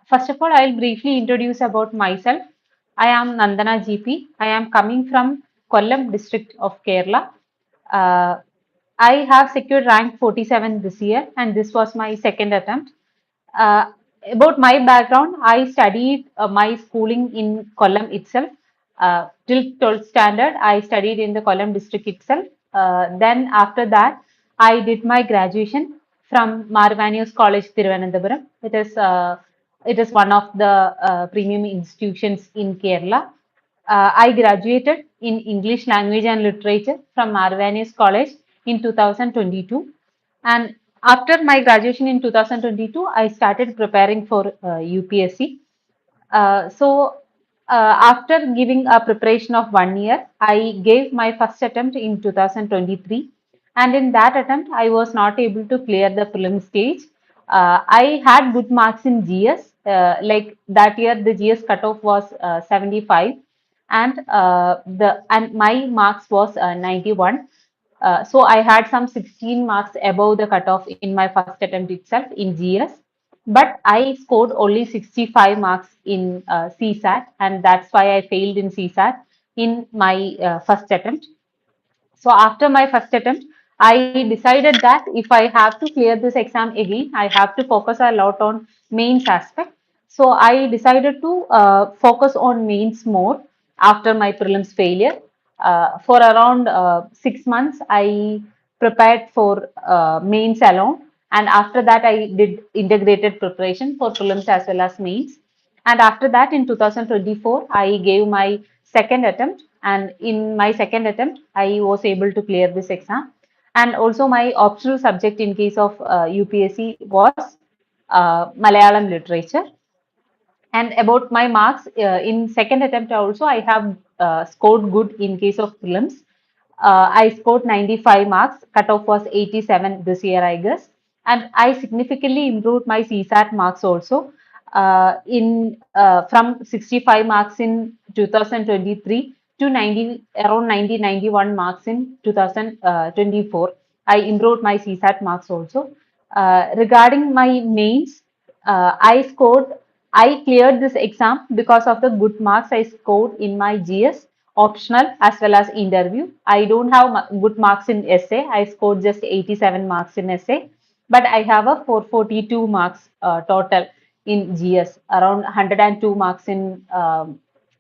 First of all, I'll briefly introduce about myself. I am Nandana GP. I am coming from Kollam district of Kerala. Uh, I have secured rank 47 this year, and this was my second attempt. Uh, about my background, I studied my schooling in Kollam itself. Till 12th standard, I studied in the Kollam district itself. Then after that, I did my graduation from Marvanius College, Thiruvananthapuram. It is one of the premium institutions in Kerala. I graduated in English Language and Literature from Marvanius College in 2022. And after my graduation in 2022, I started preparing for UPSC. After giving a preparation of 1 year, I gave my first attempt in 2023, and in that attempt, I was not able to clear the prelim stage. I had good marks in GS. Like that year, the GS cutoff was 75, and my marks was 91. So I had some 16 marks above the cutoff in my first attempt itself in GS, but I scored only 65 marks in CSAT, and that's why I failed in CSAT in my first attempt. So after my first attempt, I decided that if I have to clear this exam again, I have to focus a lot on mains aspect. So I decided to focus on mains more after my prelims failure. For around 6 months, I prepared for mains alone, and after that, I did integrated preparation for prelims as well as mains. And after that, in 2024, I gave my second attempt. And in my second attempt, I was able to clear this exam. And also, my optional subject in case of UPSC was Malayalam literature. And about my marks, in second attempt also, I have scored good in case of prelims. I scored 95 marks. Cutoff was 87 this year, I guess. And I significantly improved my CSAT marks also. From 65 marks in 2023 to 90 around 91 marks in 2024. I improved my CSAT marks also. Regarding my mains, I cleared this exam because of the good marks I scored in my GS optional as well as interview. I don't have good marks in essay. I scored just 87 marks in essay, but I have a 442 marks total in GS, around 102 marks in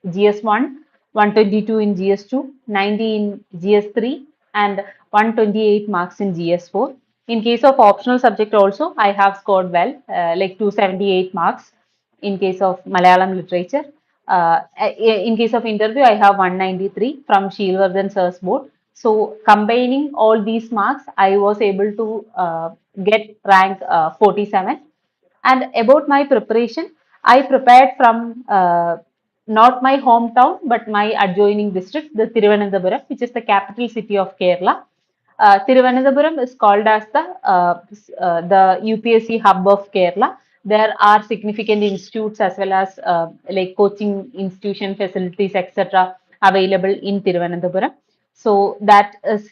GS1, 122 in GS2, 90 in GS3, and 128 marks in GS4. In case of optional subject also, I have scored well, like 278 marks in case of Malayalam literature. In case of interview, I have 193 from Shilvardhan Sir's board. So combining all these marks, I was able to get rank 47. And about my preparation, I prepared from not my hometown but my adjoining district, the Thiruvananthapuram, which is the capital city of Kerala. Thiruvananthapuram is called as the UPSC hub of Kerala. There are significant institutes as well as like coaching institution facilities, etc., available in Thiruvananthapuram. So that is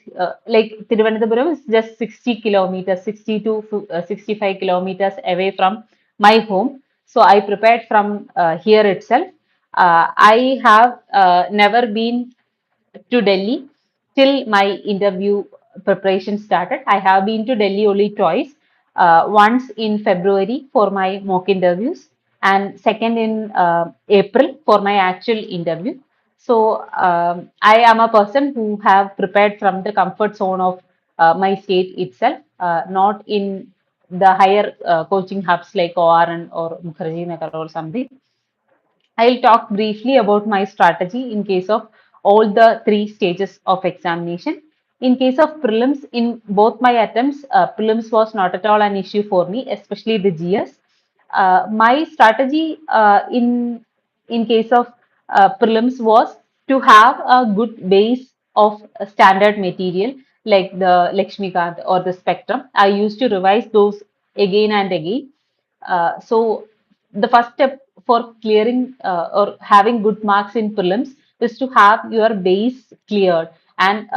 like Thiruvananthapuram is just 60 kilometers, 60 to 65 kilometers away from my home. So I prepared from here itself. I have never been to Delhi till my interview preparation started. I have been to Delhi only twice. Once in February for my mock interviews, and second in April for my actual interview. So I am a person who have prepared from the comfort zone of my state itself, not in the higher coaching hubs like ORN or Mukherjee Nagar or something. I'll talk briefly about my strategy in case of all the three stages of examination. In case of prelims, in both my attempts, prelims was not at all an issue for me, especially the GS. My strategy in case of prelims was to have a good base of standard material like the Lakshmikant or the Spectrum. I used to revise those again and again. So the first step for clearing or having good marks in prelims is to have your base cleared, and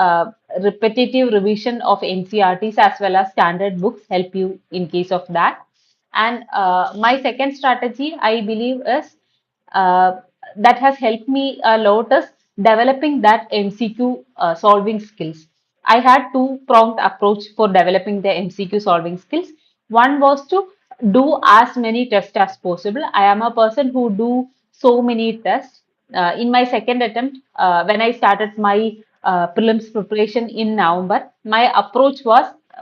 repetitive revision of NCRTs as well as standard books help you in case of that. And my second strategy, I believe, is uh, that has helped me a lot is developing that MCQ solving skills. I had two-pronged approach for developing the MCQ solving skills. One was to do as many tests as possible. I am a person who do so many tests. In my second attempt, when I started my prelims preparation in November, my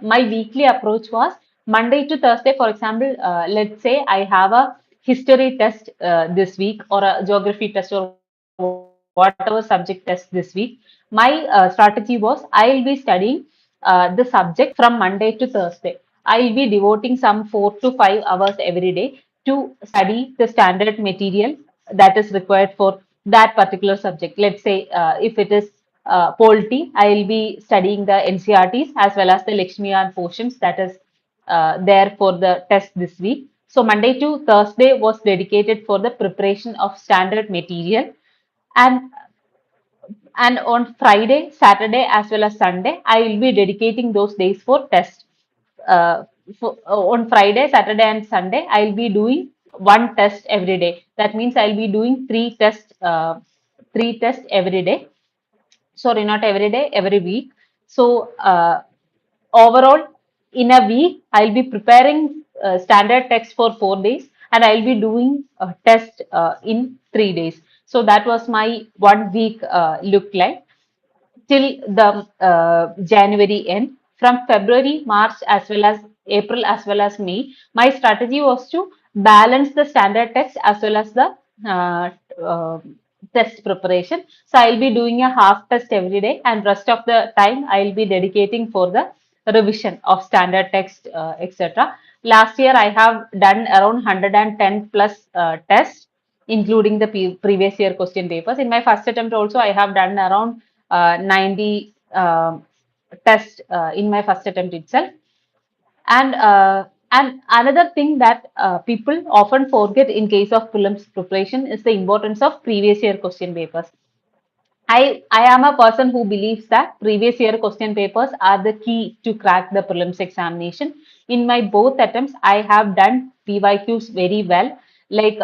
weekly approach was Monday to Thursday. For example, let's say I have a history test this week or a geography test or whatever subject test this week. My strategy was I'll be studying the subject from Monday to Thursday. I'll be devoting some 4 to 5 hours every day to study the standard material that is required for that particular subject. Let's say if it is polity, I'll be studying the NCRTs as well as the Lakshmian portions that is there for the test this week. So Monday to Thursday was dedicated for the preparation of standard material, and on Friday, Saturday, as well as Sunday, I will be dedicating those days for test. Uh, on Friday, Saturday, and Sunday, I will be doing one test every day. That means I will be doing three tests every day. Sorry, not every day, every week. So overall, in a week, I'll be preparing standard text for 4 days, and I'll be doing a test in 3 days. So that was my 1 week look like till the January end. From February, March, as well as April, as well as May, my strategy was to balance the standard text as well as the uh, uh, test preparation. So I'll be doing a half test every day, and rest of the time I'll be dedicating for the revision of standard text, etc. Last year I have done around 110 plus tests, including the previous year question papers. In my first attempt also, I have done around 90 tests in my first attempt itself. And another thing that people often forget in case of prelims preparation is the importance of previous year question papers. I am a person who believes that previous year question papers are the key to crack the prelims examination. In my both attempts, I have done PYQs very well. Like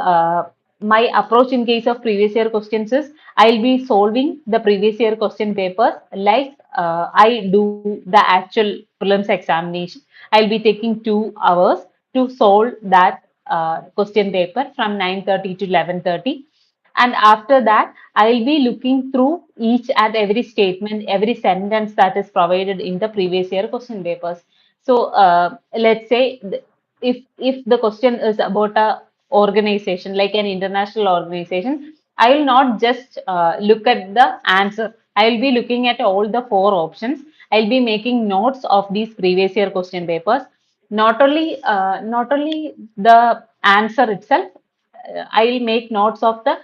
my approach in case of previous year questions is I'll be solving the previous year question papers like I do the actual prelims examination. I'll be taking 2 hours to solve that question paper from 9:30 to 11:30, and after that, I'll be looking through each and every statement, every sentence that is provided in the previous year question papers. So let's say if the question is about a organization like an international organization, I will not just look at the answer. I will be looking at all the four options. I'll be making notes of these previous year question papers. Not only the answer itself, I'll make notes of the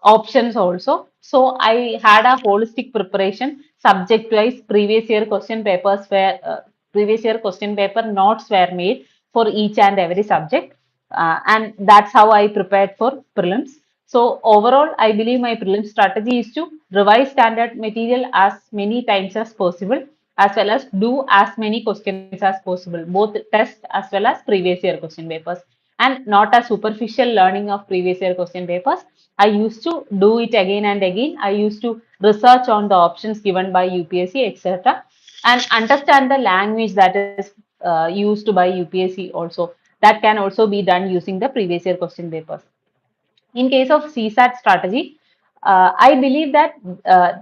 options also. So I had a holistic preparation subject wise. Previous year question paper notes were made for each and every subject, and that's how I prepared for prelims. So overall, I believe my prelim strategy is to revise standard material as many times as possible, as well as do as many questions as possible, both test as well as previous year question papers, and not a superficial learning of previous year question papers. I used to do it again and again. I used to research on the options given by UPSC, etc., and understand the language that is used by UPSC also. That can also be done using the previous year question papers. In case of CSAT strategy, I believe that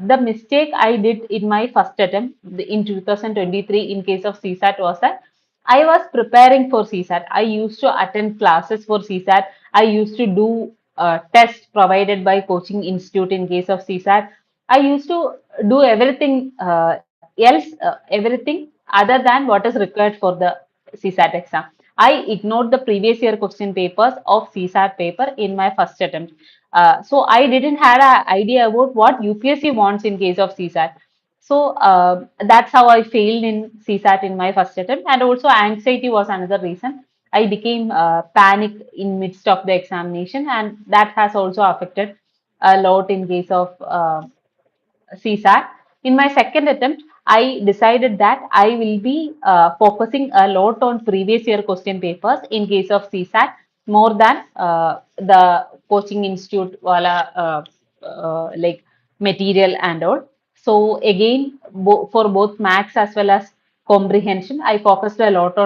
the mistake I did in my first attempt in 2023 in case of CSAT was that I was preparing for CSAT. I used to attend classes for CSAT. I used to do tests provided by coaching institute in case of CSAT. I used to do everything everything other than what is required for the CSAT exam. I ignored the previous year question papers of CSAT paper in my first attempt. So I didn't have an idea about what UPSC wants in case of CSAT. So that's how I failed in CSAT in my first attempt. And also anxiety was another reason. I became panic in midst of the examination, and that has also affected a lot in case of CSAT. In my second attempt, I decided that I will be focusing a lot on previous year question papers in case of CSAT more than the coaching institute wala like material and all. So again, for both maths as well as comprehension, I focused a lot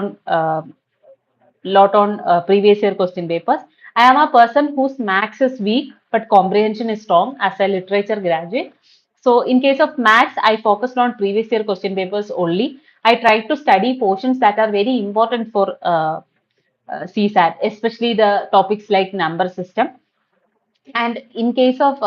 on previous year question papers. I am a person whose maths is weak but comprehension is strong as a literature graduate. So in case of maths, I focused on previous year question papers only. I tried to study portions that are very important for CSAT, especially the topics like number system. And in case of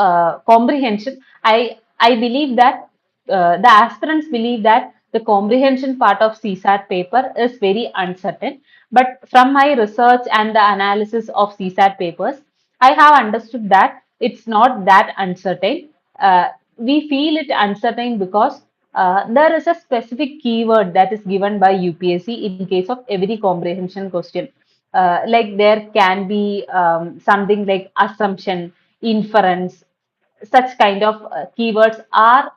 comprehension, I believe that the aspirants believe that the comprehension part of CSAT paper is very uncertain. But from my research and the analysis of CSAT papers, I have understood that it's not that uncertain. We feel it uncertain because there is a specific keyword that is given by UPSC in case of every comprehension question. Like there can be something like assumption, inference, such kind of keywords are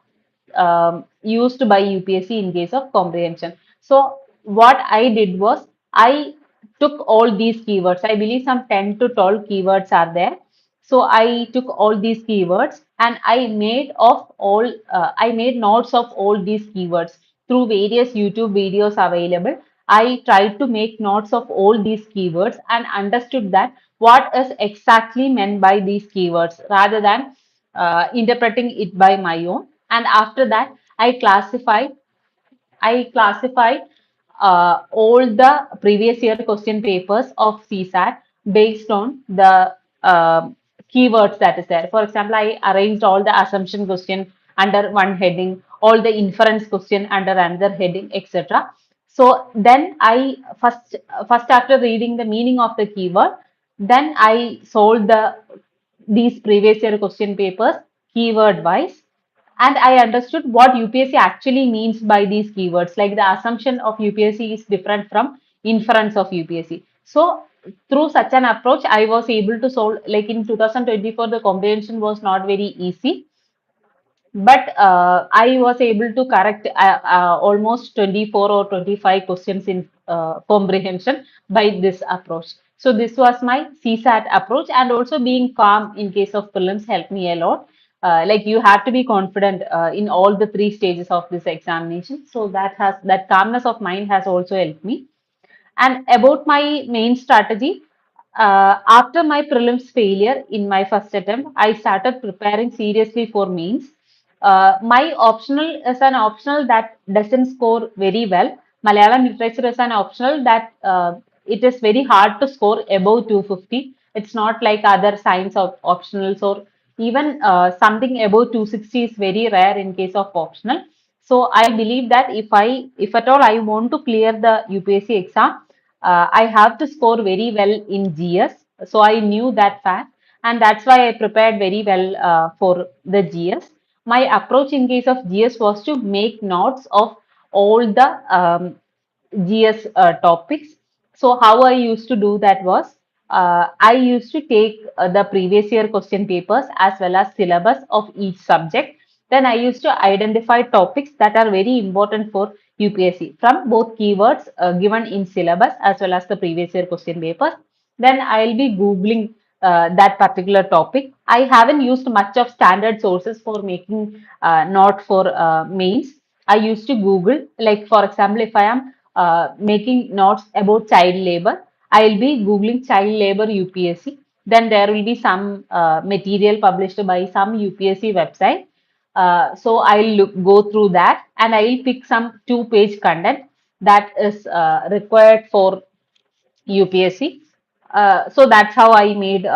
used by UPSC in case of comprehension. So what I did was I took all these keywords. I believe some 10 to 12 keywords are there. So I took all these keywords and I made notes of all these keywords through various YouTube videos available. I tried to make notes of all these keywords and understood that what is exactly meant by these keywords rather than interpreting it by my own. And after that, I classified all the previous year question papers of CSAT based on the keywords that is there. For example, I arranged all the assumption question under one heading, all the inference question under another heading, etc. So then I first after reading the meaning of the keyword, then I solved these previous year question papers keyword wise, and I understood what UPSC actually means by these keywords. Like the assumption of UPSC is different from inference of UPSC. So through such an approach, I was able to solve. Like in 2024, the comprehension was not very easy, but I was able to correct almost 24 or 25 questions in comprehension by this approach. So this was my CSAT approach, and also being calm in case of prelims helped me a lot. Like you have to be confident in all the three stages of this examination. So that calmness of mind has also helped me. And about my main strategy, after my prelims failure in my first attempt, I started preparing seriously for mains. My optional is an optional that doesn't score very well. Malayalam literature is an optional that it is very hard to score above 250. It's not like other science of optionals, or even something above 260 is very rare in case of optional. So I believe that if at all I want to clear the UPSC exam, I have to score very well in GS. So I knew that fact, and that's why I prepared very well for the GS. My approach in case of GS was to make notes of all the GS topics. So how I used to do that was I used to take the previous year question papers as well as syllabus of each subject. Then I used to identify topics that are very important for UPSC from both keywords given in syllabus as well as the previous year question papers. Then I'll be Googling that particular topic. I haven't used much of standard sources for making not for mains. I used to Google, like for example, if I am making notes about child labor, I'll be Googling child labor UPSC. Then there will be some material published by some UPSC website. So I'll go through that and I'll pick some two-page content that is required for UPSC. So that's how I made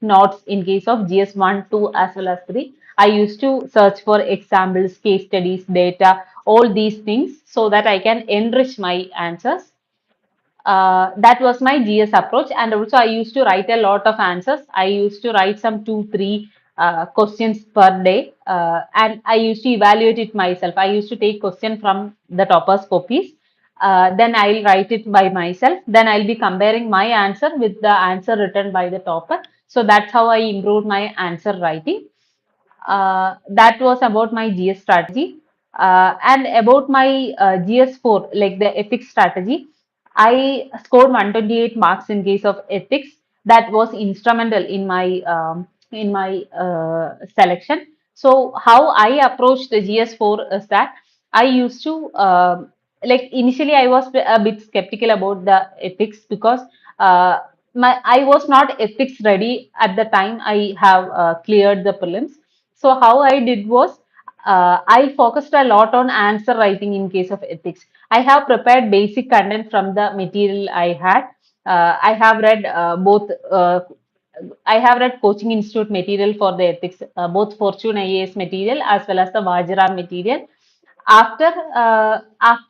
notes in case of GS 1, 2 as well as 3. I used to search for examples, case studies, data, all these things so that I can enrich my answers. That was my GS approach. And also, I used to write a lot of answers. I used to write some two, three questions per day, and I used to evaluate it myself. I used to take question from the toppers' copies. Then I'll write it by myself. Then I'll be comparing my answer with the answer written by the topper. So that's how I improved my answer writing. That was about my GS strategy. And about my GS4, like the ethics strategy, I scored 128 marks in case of ethics. That was instrumental in my selection. So how I approached the GS4 is that I used to like initially I was a bit skeptical about the ethics because uh, I was not ethics ready at the time I have cleared the prelims. So how I did was I focused a lot on answer writing in case of ethics. I have prepared basic content from the material I had. I have read both. I have read Coaching Institute material for the ethics, both Fortune IAS material as well as the Vajra material. After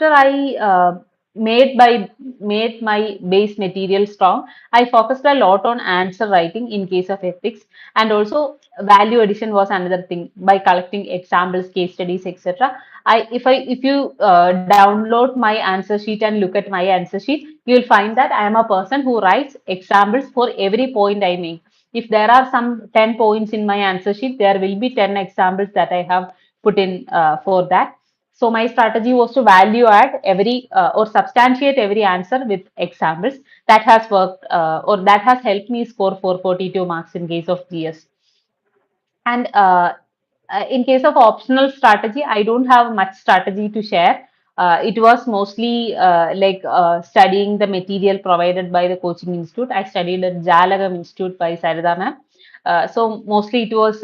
I made my base material strong, I focused a lot on answer writing in case of ethics, and also value addition was another thing by collecting examples, case studies, etc. If you download my answer sheet and look at my answer sheet, you will find that I am a person who writes examples for every point I make. If there are some 10 points in my answer sheet, there will be 10 examples that I have put in for that. So my strategy was to value add every or substantiate every answer with examples. That has worked or that has helped me score 442 marks in case of GS. And in case of optional strategy, I don't have much strategy to share. It was mostly studying the material provided by the coaching institute. I studied at Jalagam Institute by Sarada ma'am. So mostly it was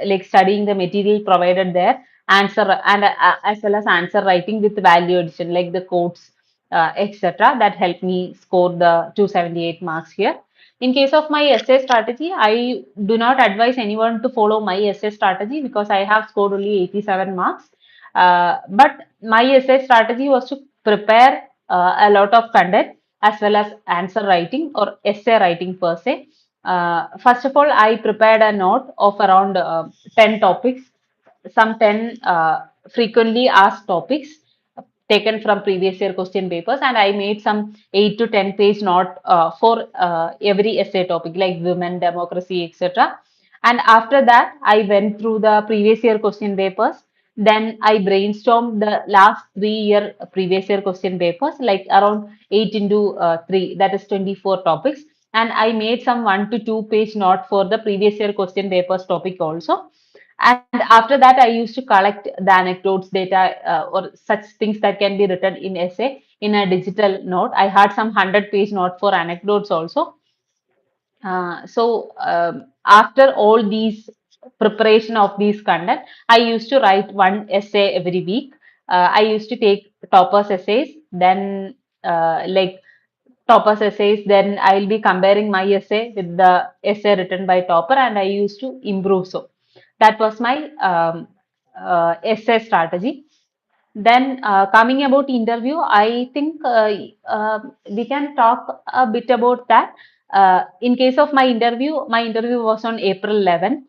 like studying the material provided there, answer and as well as answer writing with value addition like the quotes, etc. That helped me score the 278 marks here. In case of my essay strategy, I do not advise anyone to follow my essay strategy because I have scored only 87 marks. But my essay strategy was to prepare a lot of content as well as answer writing or essay writing per se. First of all, I prepared a note of around 10 topics, some 10 frequently asked topics taken from previous year question papers, and I made some 8 to 10 page note for every essay topic like women, democracy, etc. And after that, I went through the previous year question papers. Then I brainstormed the last 3 year previous year question papers, like around 8 into 3, that is 24 topics. And I made some 1 to 2 page note for the previous year question papers topic also. And after that, I used to collect the anecdotes, data, or such things that can be written in essay in a digital note. I had some 100-page note for anecdotes also. After all these preparation of these content, I used to write one essay every week. I used to take toppers essays, then like toppers essays, then I'll be comparing my essay with the essay written by topper, and I used to improve. So that was my essay strategy. Then coming about interview, I think we can talk a bit about that. In case of my interview was on April 11.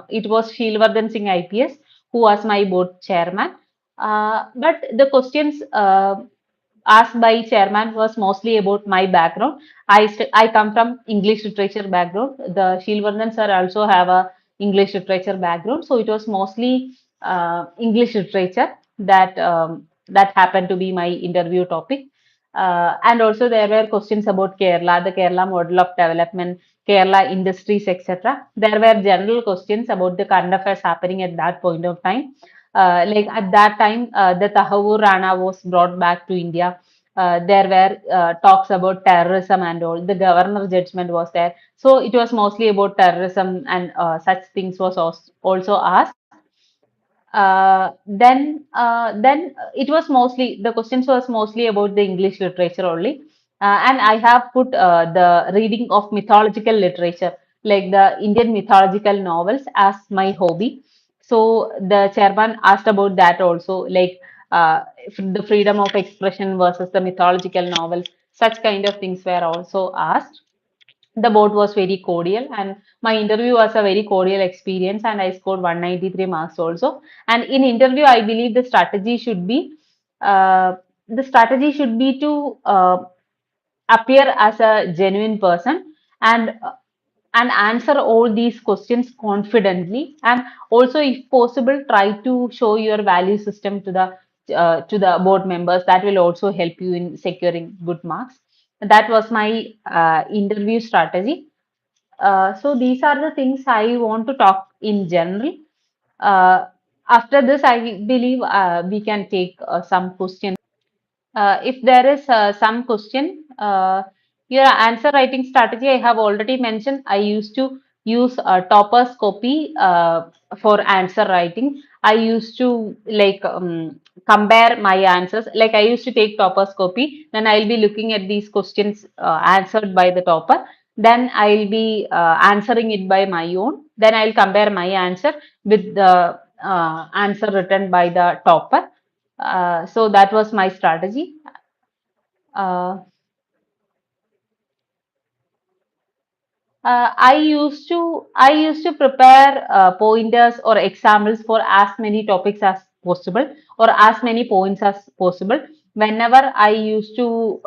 It was Shilvardhan Singh IPS who was my board chairman. But the questions asked by chairman was mostly about my background. I come from English literature background. The Shilvardhan sir also have a English literature background, so it was mostly English literature that happened to be my interview topic. And also there were questions about Kerala, the Kerala model of development, Kerala industries, etc. There were general questions about the current affairs happening at that point of time. Like at that time, the Tahawur Rana was brought back to India. There were talks about terrorism and all. The governor judgment was there. So it was mostly about terrorism and such things was also asked. Then it was mostly the questions was mostly about the English literature only, and I have put the reading of mythological literature like the Indian mythological novels as my hobby. So the chairman asked about that also, like the freedom of expression versus the mythological novels. Such kind of things were also asked. The board was very cordial, and my interview was a very cordial experience, and I scored 193 marks also. And in interview, I believe uh, the strategy should be to appear as a genuine person, and and answer all these questions confidently, and also if possible try to show your value system to the board members. That will also help you in securing good marks. That was my interview strategy. So these are the things I want to talk in general. uh, After this I believe we can take some questions. If there is some question, your answer writing strategy, I have already mentioned. I used to use topper's copy for answer writing. I used to compare my answers. Like I used to take topper's copy, then I'll be looking at these questions answered by the topper. Then I'll be answering it by my own. Then I'll compare my answer with the answer written by the topper. So that was my strategy. Uh, I used to prepare pointers or examples for as many topics as possible or as many points as possible. Whenever I used to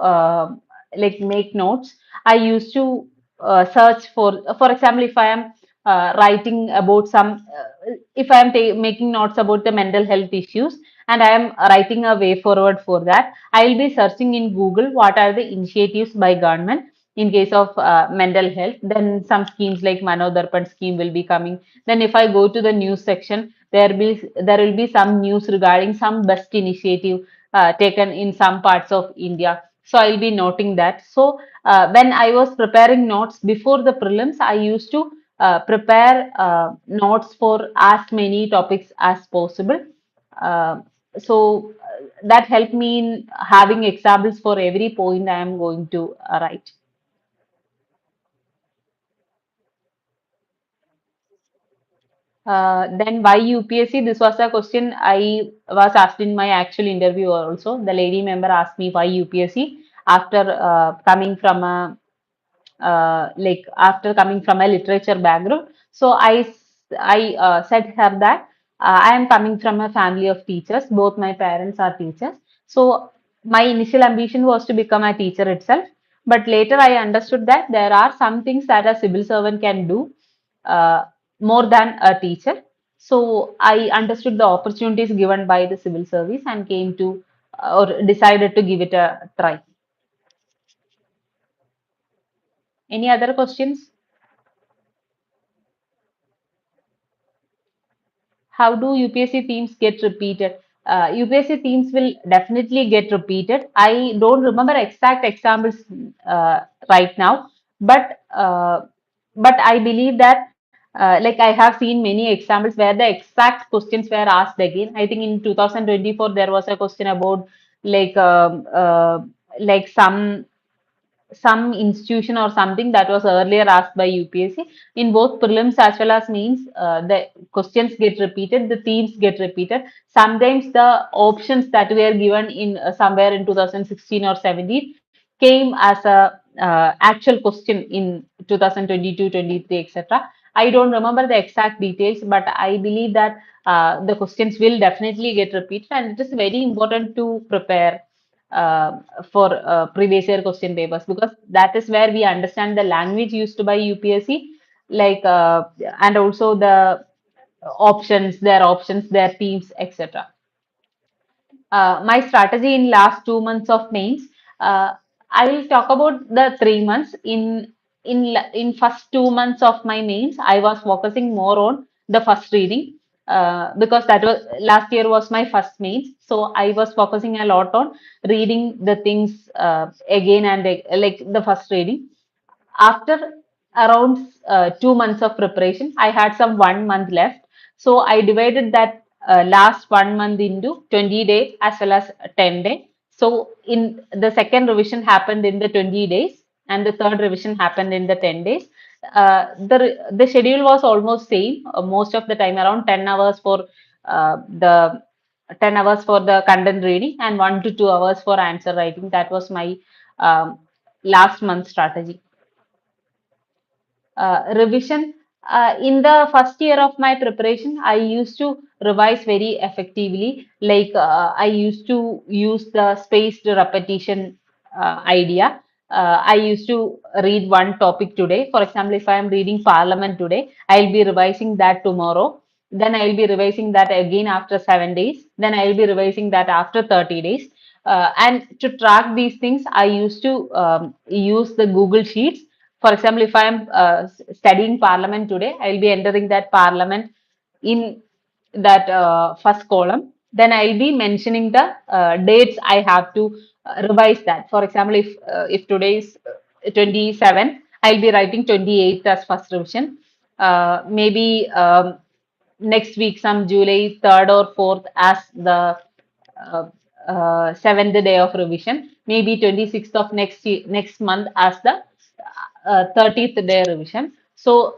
make notes, I used to search for example, if I am writing about if I am making notes about the mental health issues and I am writing a way forward for that, I will be searching in Google what are the initiatives by government in case of mental health. Then some schemes like Manodarpan scheme will be coming. Then if I go to the news section, there will be some news regarding some best initiative taken in some parts of India. So I'll be noting that. So when I was preparing notes before the prelims, I used to prepare notes for as many topics as possible. Uh, so that helped me in having examples for every point I am going to write. Then why UPSC? This was a question I was asked in my actual interview also. The lady member asked me why UPSC after coming from a after coming from a literature background. So I said her that I am coming from a family of teachers. Both my parents are teachers. So my initial ambition was to become a teacher itself. But later I understood that there are some things that a civil servant can do uh, more than a teacher. So I understood the opportunities given by the civil service and came to or decided to give it a try. Any other questions? How do UPSC themes get repeated? UPSC themes will definitely get repeated. I don't remember exact examples right now, but but I believe that I have seen many examples where the exact questions were asked again. I think in 2024 there was a question about like um, uh, like some institution or something that was earlier asked by UPSC. In both prelims as well as mains, the questions get repeated, the themes get repeated. Sometimes the options that were given in somewhere in 2016 or 17 came as a actual question in 2022, 23, etc. I don't remember the exact details, but I believe that the questions will definitely get repeated, and it is very important to prepare uh, for previous year question papers, because that is where we understand the language used by UPSC, and also the options, their themes, etc. My strategy in last 2 months of mains. Uh, I will talk about the 3 months. In first 2 months of my mains, I was focusing more on the first reading because that was last year was my first mains. So I was focusing a lot on reading the things again and like the first reading. After around 2 months of preparation, I had some 1 month left. So I divided that last 1 month into 20 days as well as 10 days. So in the second revision happened in the 20 days and the third revision happened in the 10 days. The schedule was almost same most of the time, around 10 hours for the 10 hours for the content reading and 1 to 2 hours for answer writing. That was my um, last month strategy. Revision. In the first year of my preparation, I used to revise very effectively. I used to use the spaced repetition idea. I used to read one topic today. For example, if I am reading Parliament today, I'll be revising that tomorrow. Then I'll be revising that again after 7 days. Then I'll be revising that after 30 days. And to track these things, I used to use the Google Sheets. For example, if I am studying Parliament today, I'll be entering that Parliament in that first column. Then I'll be mentioning the dates I have to revise that. For example, if today is 27, I'll be writing 28th as first revision. Maybe next week, some July 3rd or 4th as the uh, seventh day of revision. Maybe 26th of next month as the 30th day revision. So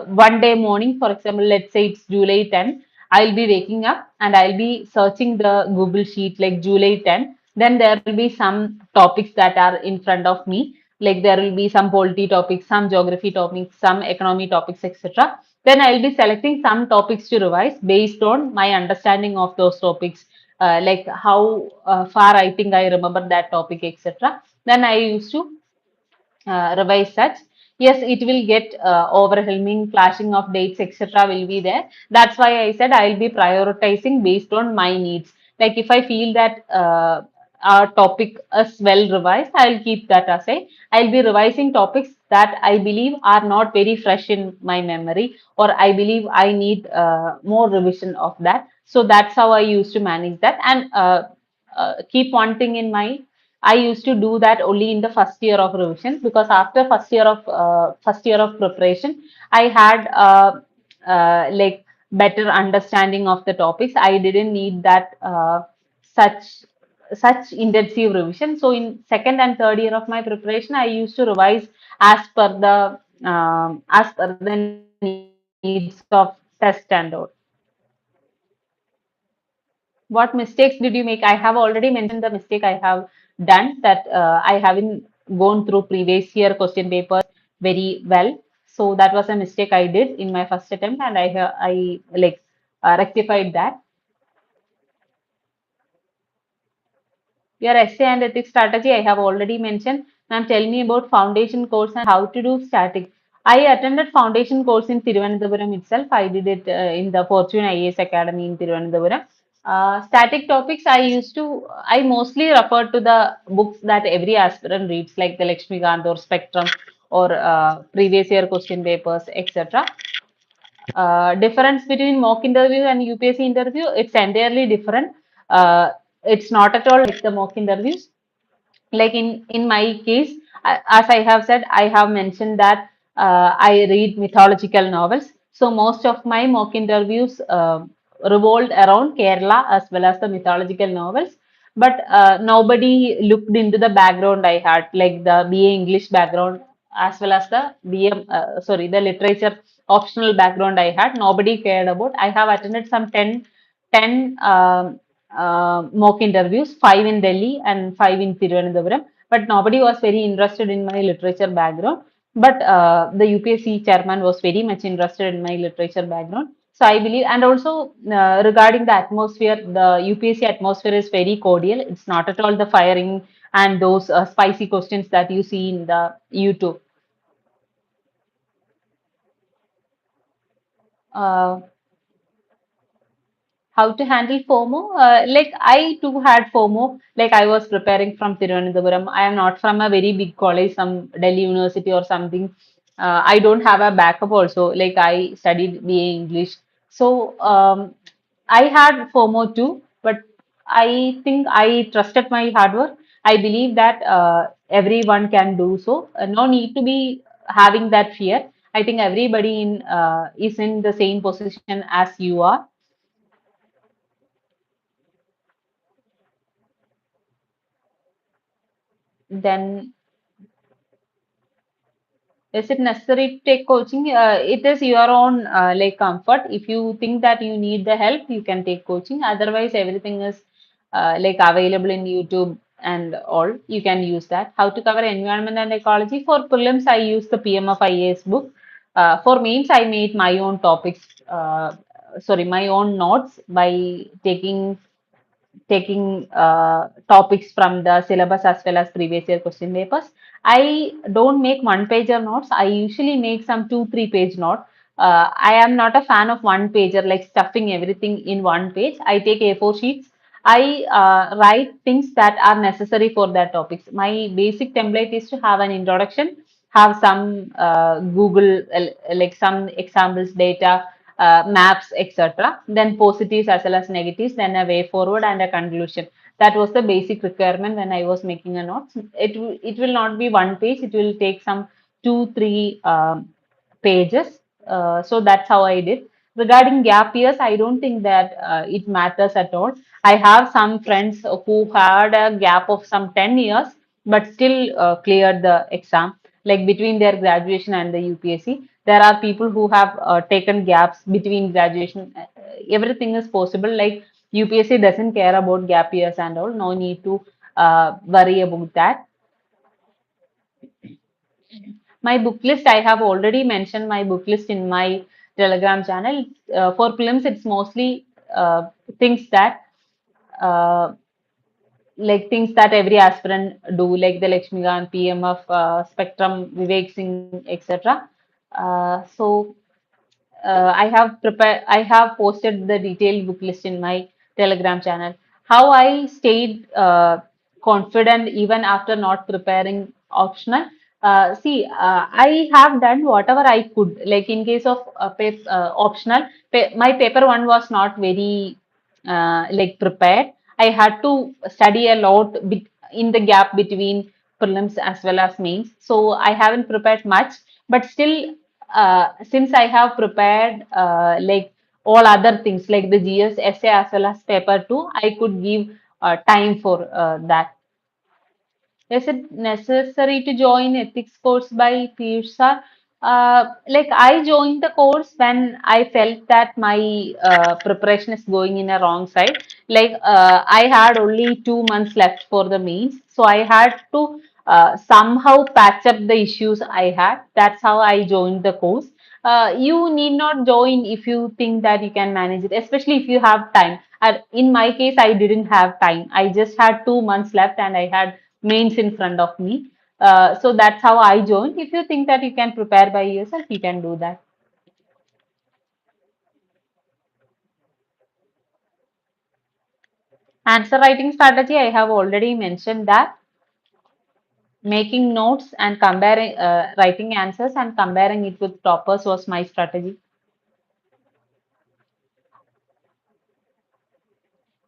one day morning, for example, let's say it's July 10, I'll be waking up and I'll be searching the Google sheet like July 10. Then there will be some topics that are in front of me. Like there will be some polity topics, some geography topics, some economy topics, etc. Then I'll be selecting some topics to revise based on my understanding of those topics, like how far I think I remember that topic, etc. Then I used to revise such. Yes, it will get overwhelming, clashing of dates, etc. will be there. That's why I said I'll be prioritizing based on my needs. Like if I feel that our topic is well revised, I'll keep that aside. I'll be revising topics that I believe are not very fresh in my memory, or I believe I need more revision of that. So that's how I used to manage that. And keep one thing in mind, I used to do that only in the first year of revision, because after first year of preparation, I had like better understanding of the topics. I didn't need that such such intensive revision. So in second and third year of my preparation, I used to revise as per the needs of test and all. What mistakes did you make? I have already mentioned the mistake I have done, that I haven't gone through previous year question papers very well. So that was a mistake I did in my first attempt, and I like rectified that. Your essay and ethics strategy, I have already mentioned. Now tell me about foundation course and how to do static. I attended foundation course in Thiruvananthapuram itself. I did it in the Fortune IAS Academy in Thiruvananthapuram. Static topics, I mostly refer to the books that every aspirant reads, like the Lakshmikant or Spectrum or previous year question papers, etc. Difference between mock interview and UPSC interview, it's entirely different. It's not at all like the mock interviews. Like in my case, as I have said, I have mentioned that I read mythological novels. So most of my mock interviews revolved around Kerala as well as the mythological novels. But nobody looked into the background I had, like the BA English background as well as the the literature optional background I had. Nobody cared about. I have attended some 10 mock interviews, 5 in Delhi and 5 in Thiruvananthapuram. But nobody was very interested in my literature background. But the UPSC chairman was very much interested in my literature background. So I believe, and also regarding the atmosphere, the UPSC atmosphere is very cordial. It's not at all the firing and those spicy questions that you see in the YouTube. Uh, How to handle FOMO? Like I too had FOMO. Like I was preparing from Thiruvananthapuram. I am not from a very big college, some Delhi University or something. I don't have a backup also. Like I studied BA English. So I had FOMO too, but I think I trusted my hard work. I believe that everyone can do so. No need to be having that fear. I think everybody is in the same position as you are. Then is it necessary to take coaching? It is your own like comfort. If you think that you need the help, you can take coaching. Otherwise, everything is like available in YouTube and all. You can use that. How to cover environment and ecology. For prelims, I use the PMF IAS book. For mains, I made my own topics. My own notes by taking taking topics from the syllabus as well as previous year question papers. I don't make one pager notes. I usually make some 2 3 page note. I am not a fan of one pager, like stuffing everything in one page. I take A4 sheets. I write things that are necessary for that topics. My basic template is to have an introduction, have some Google, like some examples, data, maps, etc. Then positives as well as negatives, then a way forward and a conclusion. That was the basic requirement when I was making a notes. It will not be one page. It will take some 2 3 pages. So that's how I did. Regarding gap years, I don't think that it matters at all. I have some friends who had a gap of some 10 years but still cleared the exam, like between their graduation and the UPSC. There are people who have taken gaps between graduation. Everything is possible. Like UPSC doesn't care about gap years and all. No need to worry about that. My book list, I have already mentioned my book list in my Telegram channel. For films, it's mostly things that uh, like things that every aspirant do, like the Lakshmigant, PMF, Spectrum, Vivek Singh, etc. I have posted the detailed book list in my Telegram channel. How I stayed confident even after not preparing optional. I have done whatever I could. Like in case of optional, my paper one was not very like prepared. I had to study a lot in the gap between prelims as well as mains. So I haven't prepared much, but still, since I have prepared like all other things like the GS essay as well as paper two, I could give time for that. Is it necessary to join ethics course by peers? Like I joined the course when I felt that my preparation is going in a wrong side. Like I had only 2 months left for the means, so I had to somehow patch up the issues I had. That's how I joined the course. You need not join if you think that you can manage it, especially if you have time. In my case, I didn't have time. I just had 2 months left and I had mains in front of me. So that's how I joined. If you think that you can prepare by yourself, you can do that. Answer writing strategy, I have already mentioned that making notes and comparing, writing answers and comparing it with toppers was my strategy.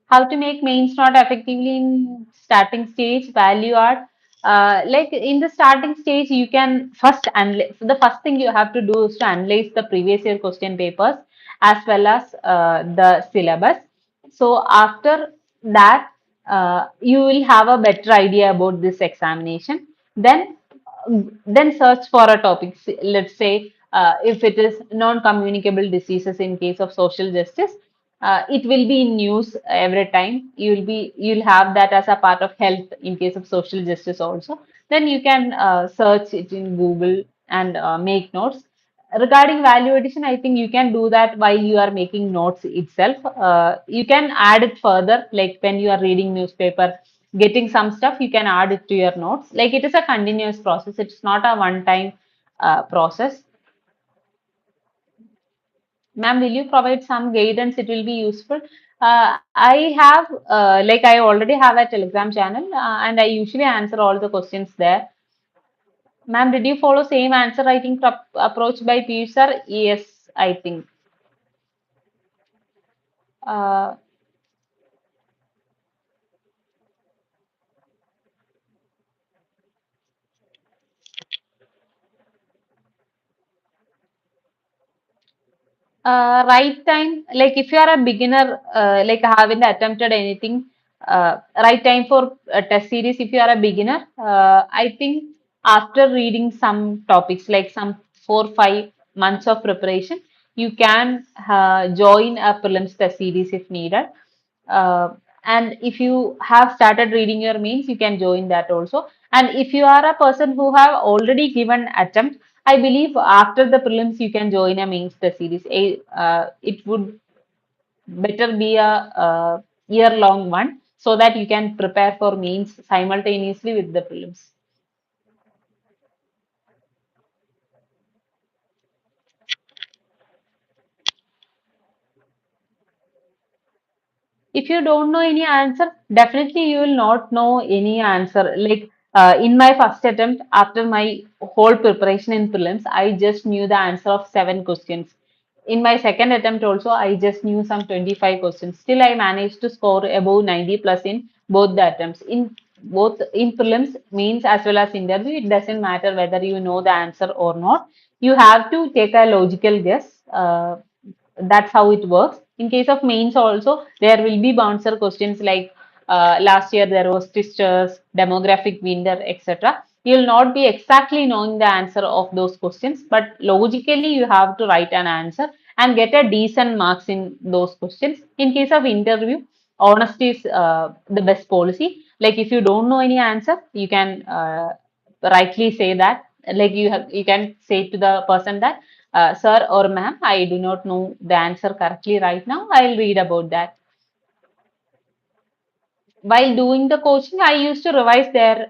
How to make mains not effectively in starting stage, value add. Like in the starting stage, you can first analyze. So the first thing you have to do is to analyze the previous year question papers as well as the syllabus. So after that, you will have a better idea about this examination. Then then search for a topic. Let's say if it is non-communicable diseases in case of social justice, it will be in news every time. You'll have that as a part of health in case of social justice also. Then you can search it in Google and make notes. Regarding value addition, I think you can do that while you are making notes itself. You can add it further, like when you are reading newspaper, getting some stuff, you can add it to your notes. Like it is a continuous process. It's not a one-time process. Ma'am, will you provide some guidance? It will be useful. I have, like I already have a Telegram channel and I usually answer all the questions there. Ma'am, did you follow same answer writing approach by Piyush sir? Yes, I think. Uh, right time, like if you are a beginner, like haven't attempted anything, right time for a test series, if you are a beginner, I think after reading some topics, like some 4 5 months of preparation, you can join a prelims test series if needed. Uh, and if you have started reading your mains, you can join that also. And if you are a person who have already given attempt, I believe after the prelims you can join a mains test series. It would better be a year long one. so that you can prepare for means simultaneously with the prelims. If you don't know any answer, definitely you will not know any answer. Like in my first attempt, after my whole preparation in prelims, I just knew the answer of 7 questions. In my second attempt also, I just knew some 25 questions. Still, I managed to score above 90 plus in both the attempts. In both in prelims, means as well as interview, it doesn't matter whether you know the answer or not. You have to take a logical guess. That's how it works. In case of mains also, there will be bouncer questions like last year there was testers, demographic winner, etc. You will not be exactly knowing the answer of those questions, but logically you have to write an answer and get a decent marks in those questions. In case of interview, honesty is the best policy. Like if you don't know any answer, you can rightly say that. Like you can say to the person that sir or ma'am, I do not know the answer correctly right now. I'll read about that. While doing the coaching, I used to revise their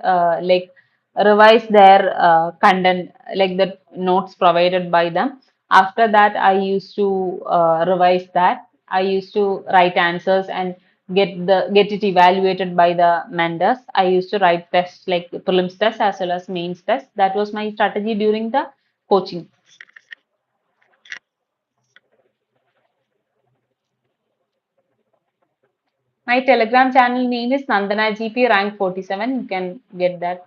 content, like the notes provided by them. After that, I used to revise that. I used to write answers and get it evaluated by the mentors. I used to write tests like prelims test as well as mains test. That was my strategy during the coaching. My Telegram channel name is Nandanaa GP rank 47. You can get that.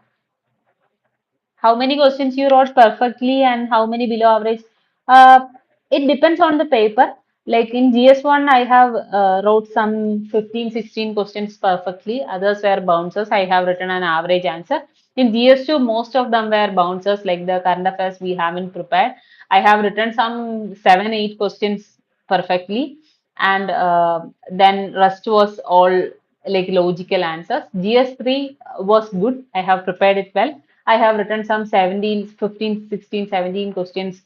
How many questions you wrote perfectly and how many below average? Uh, it depends on the paper. Like in GS1, I have wrote some 15, 16 questions perfectly. Others were bouncers. I have written an average answer. In GS2, most of them were bouncers, like the current affairs we haven't prepared. I have written some 7, 8 questions perfectly, and then rest was all like logical answers. GS3 was good. I have prepared it well. I have written some 17, 15, 16, 17 questions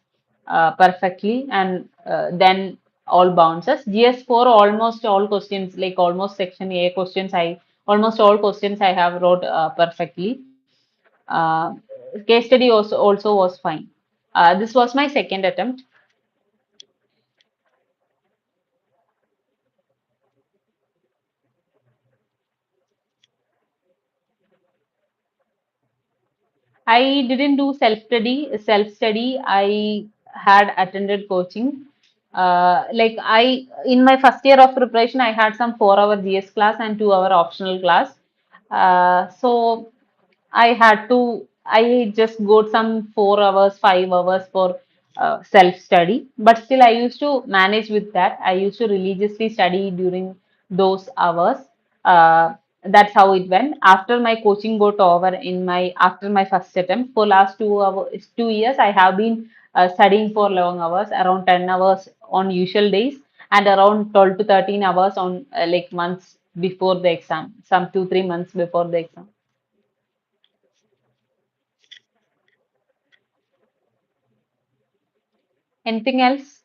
perfectly, and then all bounces. GS4 almost all questions, like almost section A questions, I almost all questions I have wrote perfectly. Uh, Case study also was fine. This was my second attempt. I didn't do self-study. Self-study, I had attended coaching. In my first year of preparation, I had some 4-hour GS class and 2-hour optional class. So I just got some 4 hours, 5 hours for self-study. But still, I used to manage with that. I used to religiously study during those hours. That's how it went. After my coaching got over in my after my first attempt, for last 2 hours, 2 years, I have been studying for long hours, around 10 hours on usual days, and around 12 to 13 hours on like months before the exam, some 2, 3 months before the exam. Anything else?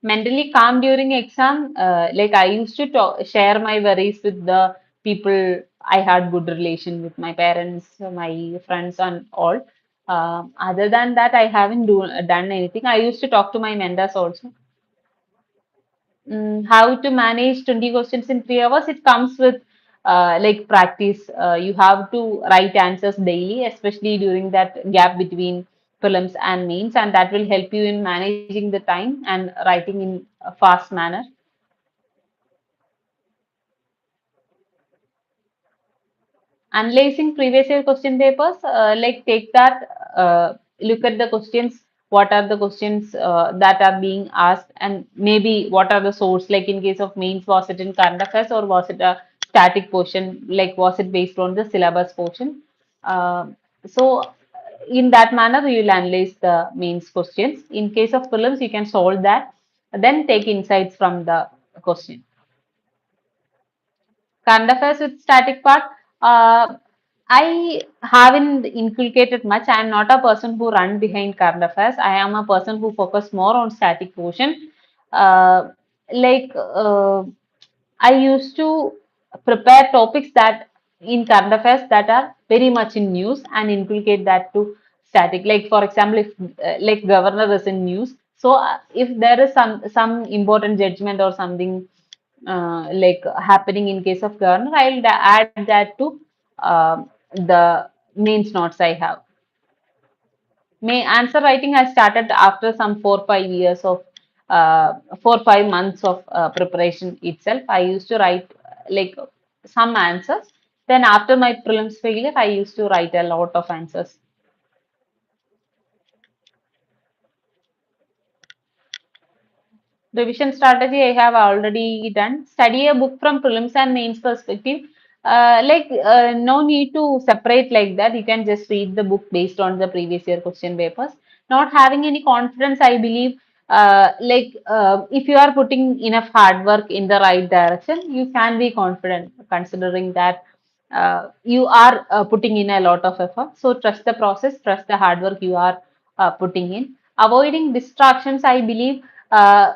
Mentally calm during exam, like I used to share my worries with the people. I had good relation with my parents, my friends, and all. Other than that, I haven't done anything. I used to talk to my mentors also. How to manage 20 questions in 3 hours? It comes with like practice. You have to write answers daily, especially during that gap between prelims and mains, and that will help you in managing the time and writing in a fast manner. Analyzing previous year question papers, like take that, look at the questions, what are the questions that are being asked, and maybe what are the source. Like in case of mains, was it in current affairs or was it a static portion? Like was it based on the syllabus portion? Uh, so in that manner, you will analyze the mains questions. In case of prelims, you can solve that, then take insights from the question. Current affairs with static part, uh, I haven't inculcated much. I am not a person who run behind current affairs. I am a person who focus more on static portion. Uh, like I used to. prepare topics that in current affairs that are very much in news and inculcate that to static. Like for example, if like governor is in news, so if there is some important judgment or something like happening in case of governor, I'll add that to the mains notes I have. May answer writing has started after some 4 5 years of 4 5 months of preparation itself. I used to write like some answers. Then after my prelims failure, I used to write a lot of answers. Revision strategy I have already done. Study a book from prelims and mains perspective. No need to separate like that. You can just read the book based on the previous year question papers. Not having any confidence, I believe. If you are putting enough hard work in the right direction, you can be confident. Considering that you are putting in a lot of effort. So trust the process, trust the hard work you are putting in. Avoiding distractions, I believe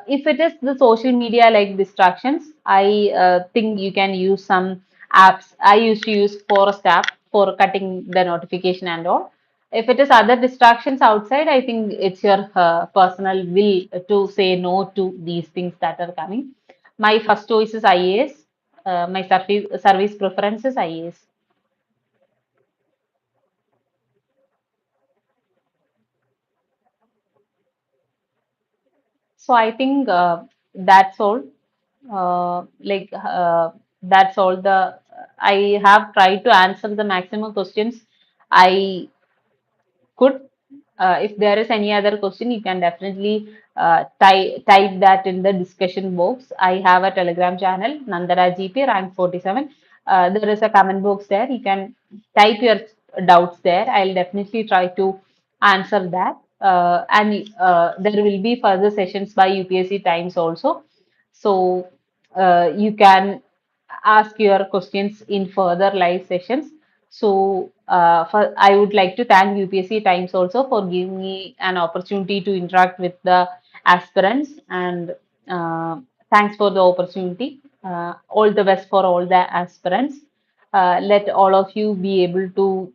if it is the social media like distractions, I think you can use some apps. I used to use Forest app for cutting the notification and all. If it is other distractions outside, I think it's your personal will to say no to these things that are coming. My first choice is IAS. My service preference is IAS. So I think that's all. Uh, like uh, that's all the I have tried to answer the maximum questions I could. If there is any other question, you can definitely type that in the discussion box. I have a Telegram channel, Nandanaa GP rank 47. There is a comment box there. You can type your doubts there. I'll definitely try to answer that. And there will be further sessions by UPSC Times also. So you can ask your questions in further live sessions. So, I would like to thank UPSC Times also for giving me an opportunity to interact with the aspirants, and uh, thanks for the opportunity. All the best for all the aspirants. Let all of you be able to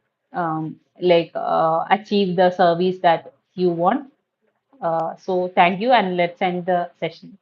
achieve the service that you want. So, thank you, and let's end the session.